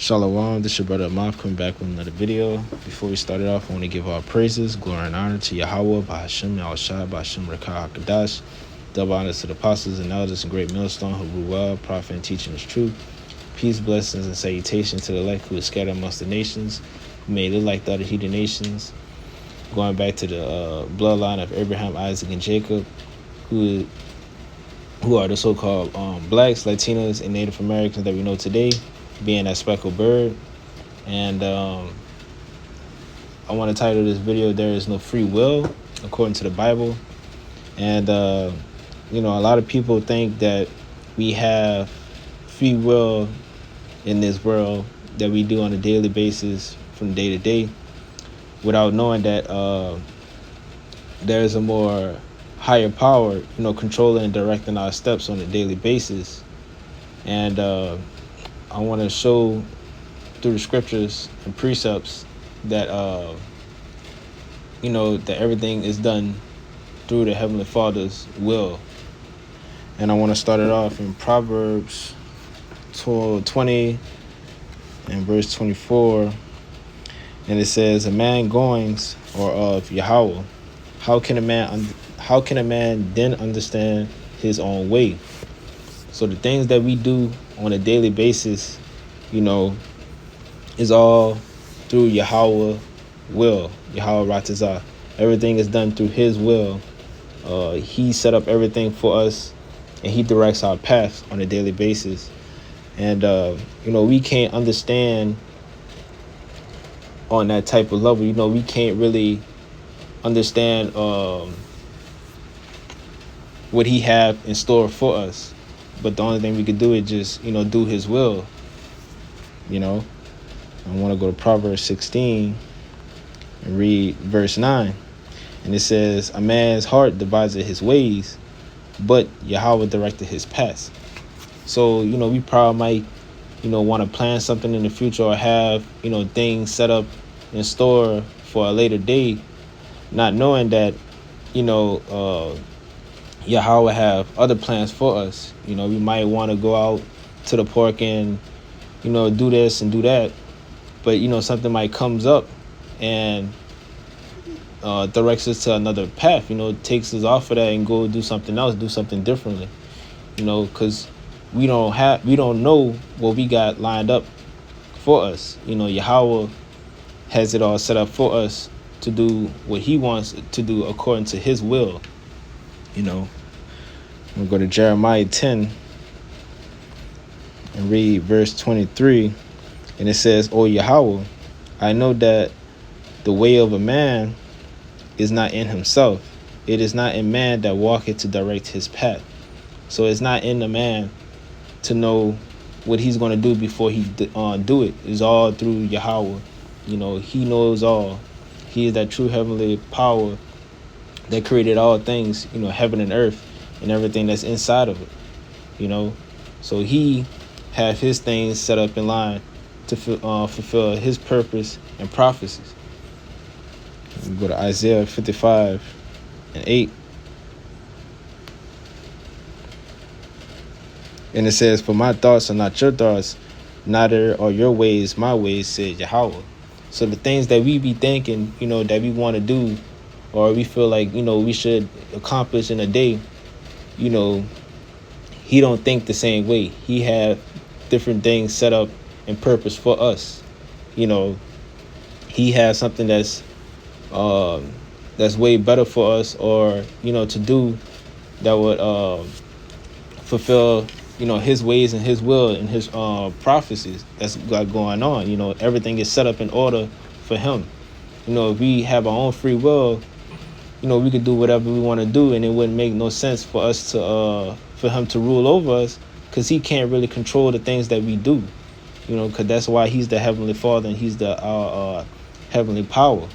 Shalom, this is your brother Amav coming back with another video. Before we start it off, I want to give all praises, glory, and honor to Yahweh, Bahashim, Yahushua, Bahashim, Rekah, HaKadosh. Double honors to the apostles and elders and great millstone who rule well, prophet, and teaching is truth. Peace, blessings, and salutations to the elect who is scattered amongst the nations, who may live like the other heathen nations, going back to the bloodline of Abraham, Isaac, and Jacob, who are the so-called blacks, Latinos, and Native Americans that we know today, being that speckled bird. And I want to title this video, There Is No Free Will, according to the Bible. And, a lot of people think that we have free will in this world that we do on a daily basis from day to day without knowing that there's a more higher power, controlling and directing our steps on a daily basis. And I want to show through the scriptures and precepts that, that everything is done through the Heavenly Father's will. And I want to start it off in Proverbs 20 and verse 24. And it says, "A man goings or of Yahweh, how can a man then understand his own way?" So the things that we do on a daily basis, is all through Yahweh will, Yahweh Ratazah. Everything is done through his will. He set up everything for us, and he directs our paths on a daily basis. And, we can't understand on that type of level. We can't really understand what he have in store for us. But the only thing we could do is just, do his will. I want to go to Proverbs 16 and read verse 9. And it says, "A man's heart deviseth his ways, but Yahweh directed his paths." So, we probably might, want to plan something in the future or have, things set up in store for a later date, not knowing that, Yahweh have other plans for us. We might want to go out to the park and, do this and do that. But, something might comes up and directs us to another path, takes us off of that and go do something else, do something differently, because we don't know what we got lined up for us. Yahweh has it all set up for us to do what he wants to do according to his will. We'll go to Jeremiah 10 and read verse 23. And it says, "O Yahweh, I know that the way of a man is not in himself. It is not in man that walketh to direct his path." So it's not in the man to know what he's going to do before he do it. It's all through Yahweh. He knows all. He is that true heavenly power that created all things, heaven and earth and everything that's inside of it. So he have his things set up in line to fulfill his purpose and prophecies. We go to Isaiah 55 and 8. And it says, "For my thoughts are not your thoughts, neither are your ways my ways, said Yahweh." So the things that we be thinking, that we want to do, or we feel like, we should accomplish in a day, he don't think the same way. He have different things set up and purpose for us. He has something that's way better for us, or to do that would fulfill his ways and his will and his prophecies that's got going on. Everything is set up in order for him. If we have our own free will, we could do whatever we want to do, and it wouldn't make no sense for us to for him to rule over us, because he can't really control the things that we do. Because that's why he's the Heavenly Father and he's the heavenly power.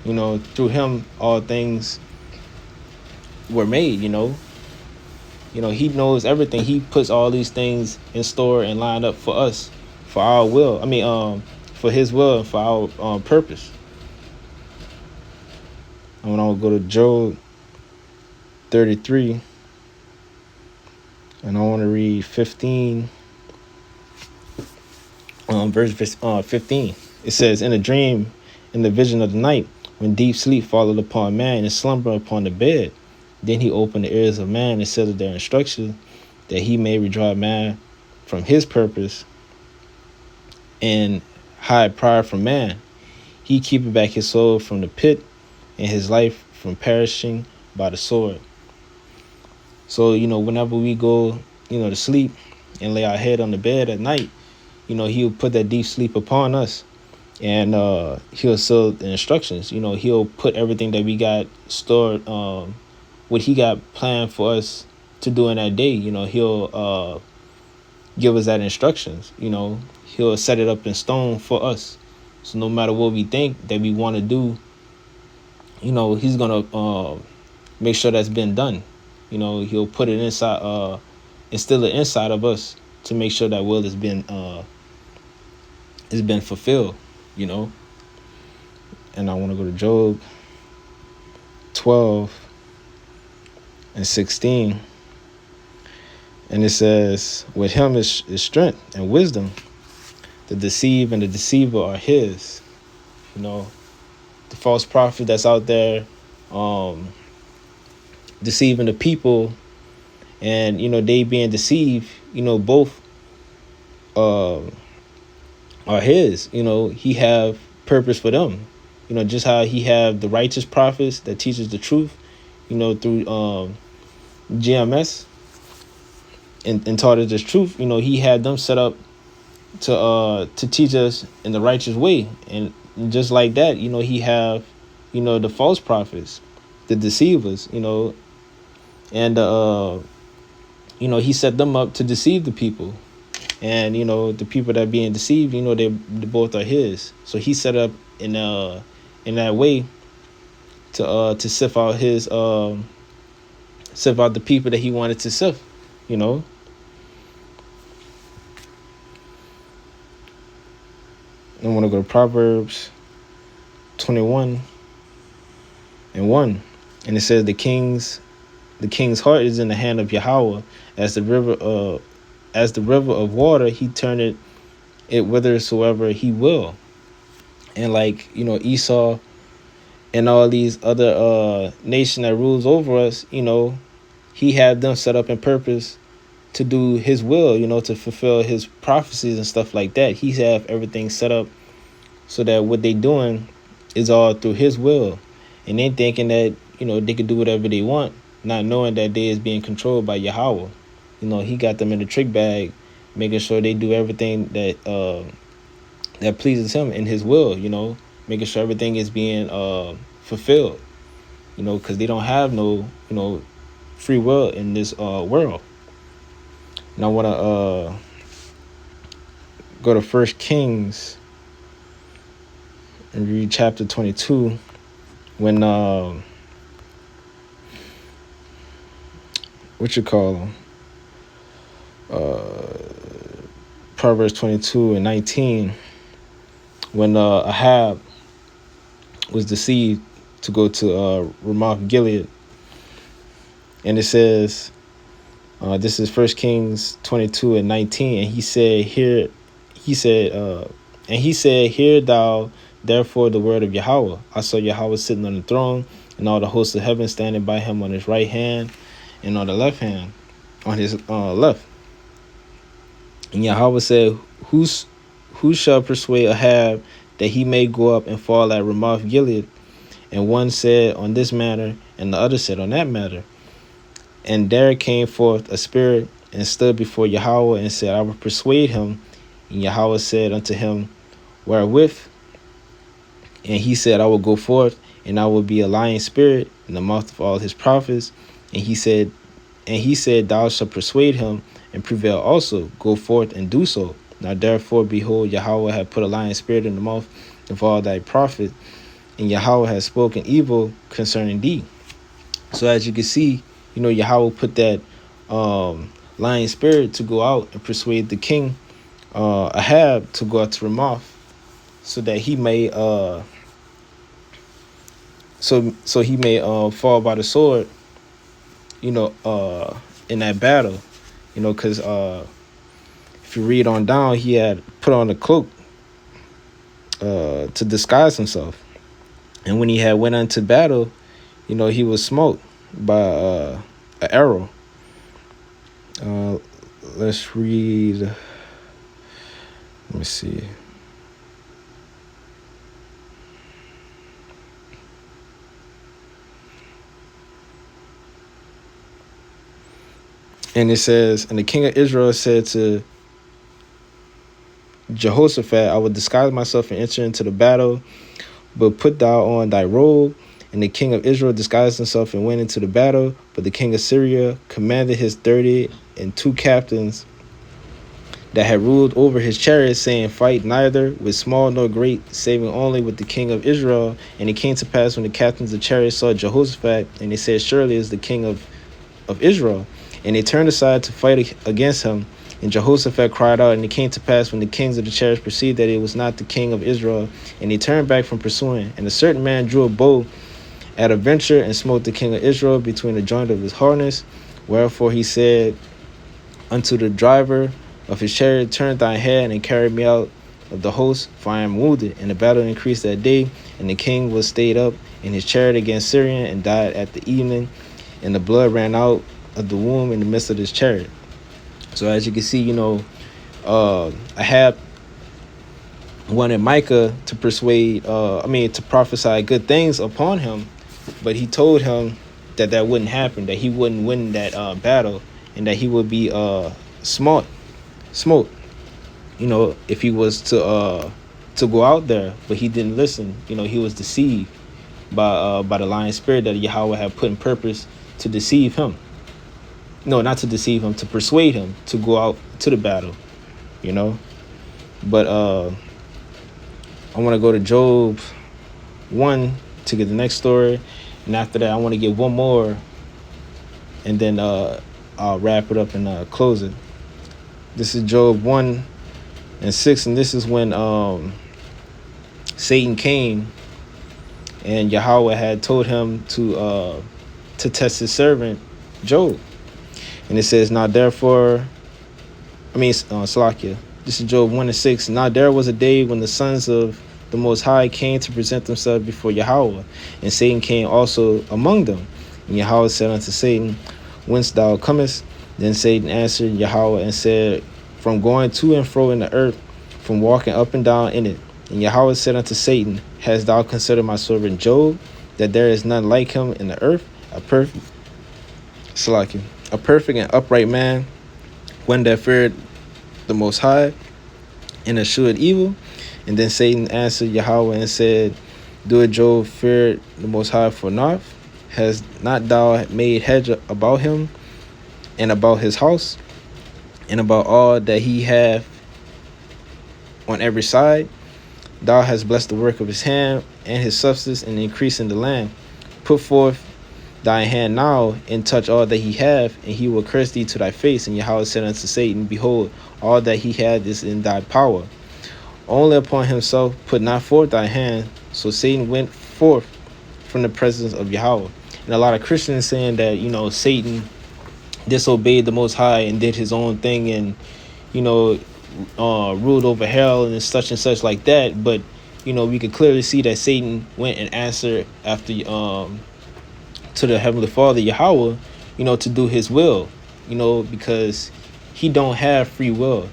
Through him all things were made. He knows everything. He puts all these things in store and lined up for us, for our will. For his will and for our purpose. I want to go to Job 33, and I want to read 15 all the way down to 17. And it says, "For my thoughts are not your thoughts, neither are your ways my ways, said Yahweh. So the things that we be thinking, that we want to do, or we feel like, we should accomplish in a day, he don't think the same way. He have different things set up and purpose for us. He verse 15. It says, in a dream, in the vision of the night, when deep sleep followed upon man and slumber upon the bed, then he opened the ears of man and settled their instructions, that he may withdraw man from his purpose and hide pride from man. He keepeth back his soul from the pit and his life from perishing by the sword. So, whenever we go, to sleep and lay our head on the bed at night, he'll put that deep sleep upon us, and he'll seal the instructions. He'll put everything that we got stored, what he got planned for us to do in that day. He'll give us that instructions. He'll set it up in stone for us. So no matter what we think that we want to do, he's gonna make sure that's been done. He'll put it inside, instill it inside of us to make sure that will has been fulfilled. And I want to go to Job 12 and 16. And it says, with him is strength and wisdom. The deceive and the deceiver are his. The false prophet that's out there deceiving the people, and they being deceived, both are his. He have purpose for them. Just how he have the righteous prophets that teaches the truth, through GMS and taught us this truth. He had them set up to teach us in the righteous way. And just like that, he have, the false prophets, the deceivers, and he set them up to deceive the people. And the people that are being deceived, they both are his. So he set up in that way to sift out sift out the people that he wanted to sift. I want to go to Proverbs 21 and 1. And it says, the king's heart is in the hand of Yahweh, as the river of water, he turneth it whithersoever he will. And Esau and all these other nation that rules over us, he had them set up in purpose to do his will, to fulfill his prophecies and stuff like that. He have everything set up so that what they doing is all through his will. And they thinking that, they could do whatever they want, not knowing that they is being controlled by Yahweh. He got them in the trick bag, making sure they do everything that pleases him in his will, making sure everything is being fulfilled, because they don't have no, free will in this world. And I want to go to 1 Kings and read chapter 22, when Proverbs 22 and 19, when Ahab was deceived to go to Ramoth Gilead. And it says, this is 1 Kings 22 and 19, and he said, hear thou therefore the word of Yahweh. I saw Yahweh sitting on the throne, and all the hosts of heaven standing by him on his right hand and on the left hand, on his left. And Yahweh said, who shall persuade Ahab that he may go up and fall at Ramoth Gilead? And one said on this matter, and the other said on that matter. And there came forth a spirit and stood before Yahweh and said, I will persuade him. And Yahweh said unto him, wherewith? And he said, I will go forth, and I will be a lying spirit in the mouth of all his prophets. And he said, thou shalt persuade him and prevail also. Go forth and do so. Now therefore, behold, Yahweh hath put a lying spirit in the mouth of all thy prophets, and Yahweh has spoken evil concerning thee. So as you can see, Yahweh put that lying spirit to go out and persuade the king Ahab to go out to Ramoth, so that he may so he may fall by the sword, in that battle, because if you read on down, he had put on a cloak to disguise himself. And when he had went into battle, he was smote by an arrow. Let's read. Let me see. And it says, and the king of Israel said to Jehoshaphat, I will disguise myself and enter into the battle, but put thou on thy robe. And the king of Israel disguised himself and went into the battle. But the king of Syria commanded his 32 captains that had ruled over his chariots, saying, fight neither with small nor great, saving only with the king of Israel. And it came to pass when the captains of chariots saw Jehoshaphat, and they said, surely is the king of Israel. And they turned aside to fight against him. And Jehoshaphat cried out, and it came to pass when the kings of the chariots perceived that it was not the king of Israel, and they turned back from pursuing. And a certain man drew a bow at a venture and smote the king of Israel between the joint of his harness. Wherefore he said unto the driver of his chariot, turn thy head and carry me out of the host, for I am wounded. And the battle increased that day, and the king was stayed up in his chariot against Syrian, and died at the evening, and the blood ran out of the womb in the midst of his chariot. So as you can see, Ahab wanted Micah to to prophesy good things upon him, but he told him that wouldn't happen, that he wouldn't win that battle, and that he would be smote, if he was to go out there. But he didn't listen. He was deceived by the lying spirit that Yahweh had put in purpose to deceive him. No, not to deceive him, to persuade him to go out to the battle, But I want to go to Job 1 to get the next story. And after that, I want to get one more. And then I'll wrap it up and close it. This is Job 1 and 6. And this is when Satan came. And Yahweh had told him to test his servant Job. And it says, now therefore, Salakia. This is Job 1 and 6. Now there was a day when the sons of the Most High came to present themselves before Yahweh, and Satan came also among them. And Yahweh said unto Satan, whence thou comest? Then Satan answered Yahweh and said, from going to and fro in the earth, from walking up and down in it. And Yahweh said unto Satan, hast thou considered my servant Job, that there is none like him in the earth, a perfect and upright man, one that feared the Most High, and eschewed evil? And then Satan answered Yahweh and said, doeth Job fear the Most High for naught? Has not thou made hedge about him, and about his house, and about all that he hath on every side? Thou hast blessed the work of his hand, and his substance, and increase in the land. Put forth thy hand now, and touch all that he hath, and he will curse thee to thy face. And Yahweh said unto Satan, behold, all that he hath is in thy power. Only upon himself put not forth thy hand. So Satan went forth from the presence of Yahweh. And a lot of Christians saying that, Satan disobeyed the Most High and did his own thing, and, ruled over hell and such like that. But, we could clearly see that Satan went and answered after to the Heavenly Father, Yahweh, to do his will, because he don't have free will.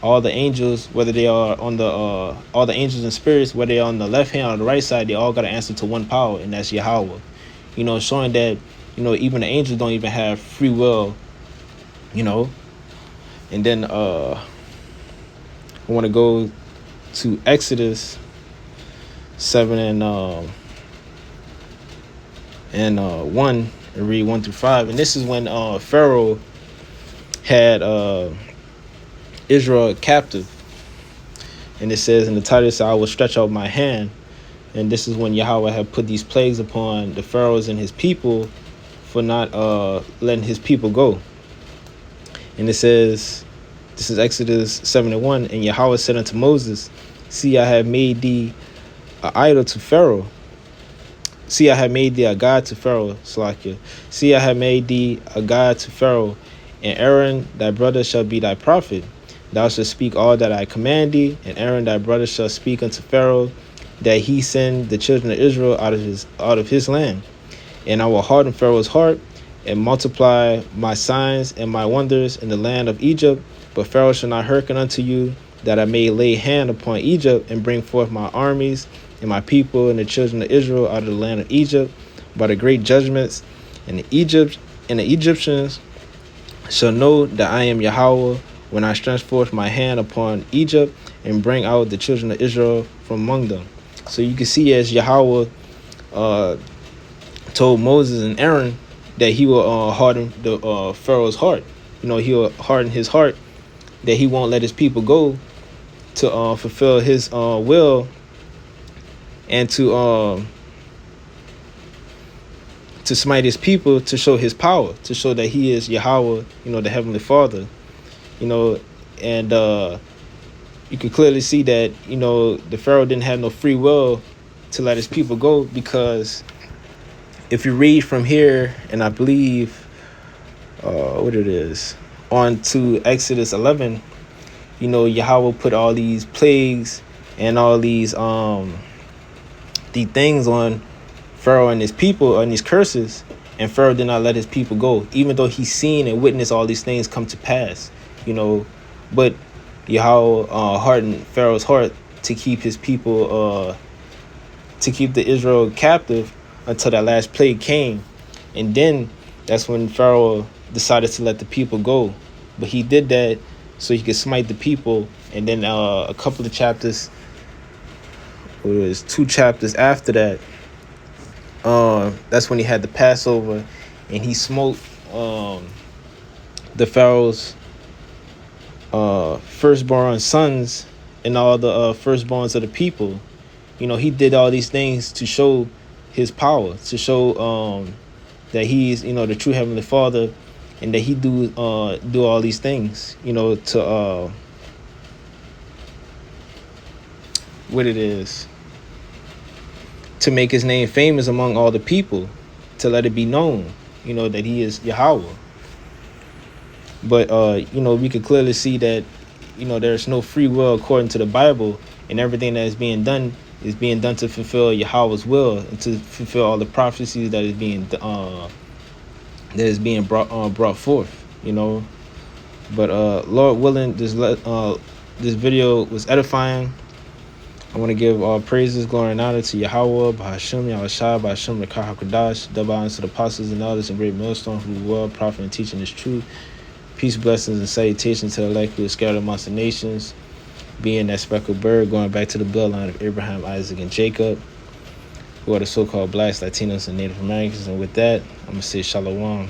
All the angels, whether they are on the all the angels and spirits, whether they're on the left hand or the right side, they all got to answer to one power, and that's Yahweh. Showing that even the angels don't even have free will. And then I want to go to Exodus 7 and 1 and read 1 through 5. And this is when Pharaoh had Israel captive. And it says in the title, it says, I will stretch out my hand. And this is when Yahweh had put these plagues upon the pharaohs and his people for not letting his people go. And it says, this is Exodus 7 and 1. And Yahweh said unto Moses, see, I have made thee an idol to Pharaoh. See, I have made thee a god to Pharaoh. Slakia. See, I have made thee a god to Pharaoh, and Aaron thy brother shall be thy prophet. Thou shalt speak all that I command thee, and Aaron thy brother shall speak unto Pharaoh, that he send the children of Israel out of his land. And I will harden Pharaoh's heart, and multiply my signs and my wonders in the land of Egypt. But Pharaoh shall not hearken unto you, that I may lay hand upon Egypt, and bring forth my armies and my people and the children of Israel out of the land of Egypt by the great judgments. And the Egyptians shall know that I am Yahweh, when I stretch forth my hand upon Egypt and bring out the children of Israel from among them. So you can see, as Yahweh told Moses and Aaron, that he will harden the Pharaoh's heart. He will harden his heart, that he won't let his people go to fulfill his will, and to smite his people, to show his power, to show that he is Yahweh, the Heavenly Father. And you can clearly see that, the Pharaoh didn't have no free will to let his people go, because if you read from here, and I believe, what it is, on to Exodus 11, Yahweh put all these plagues and all these things on Pharaoh and his people, and these curses, and Pharaoh did not let his people go, even though he's seen and witnessed all these things come to pass, but Yahweh hardened Pharaoh's heart to keep his people, to keep the Israel captive until that last plague came. And then that's when Pharaoh decided to let the people go. But he did that so he could smite the people. And then a couple of chapters, it was 2 chapters after that, that's when he had the Passover, and he smote the Pharaoh's firstborn sons and all the firstborns of the people. He did all these things to show his power, to show that he's, the true Heavenly Father, and that he do all these things, to what it is, to make his name famous among all the people, to let it be known, that he is Yahweh. But we could clearly see that, there's no free will according to the Bible, and everything that is being done to fulfill Yahweh's will, and to fulfill all the prophecies that is being brought forth. But Lord willing, this video was edifying. I want to give all praises, glory, and honor to Yahweh, Bahashem, Yahushua, Bahashem, Rekah HaKadosh, double honor to the apostles and elders and great millstones who were prophet and teaching this truth. Peace, blessings, and salutations to the elect who are scattered amongst the nations, being that speckled bird, going back to the bloodline of Abraham, Isaac, and Jacob, who are the so-called blacks, Latinos, and Native Americans. And with that, I'm going to say shalom.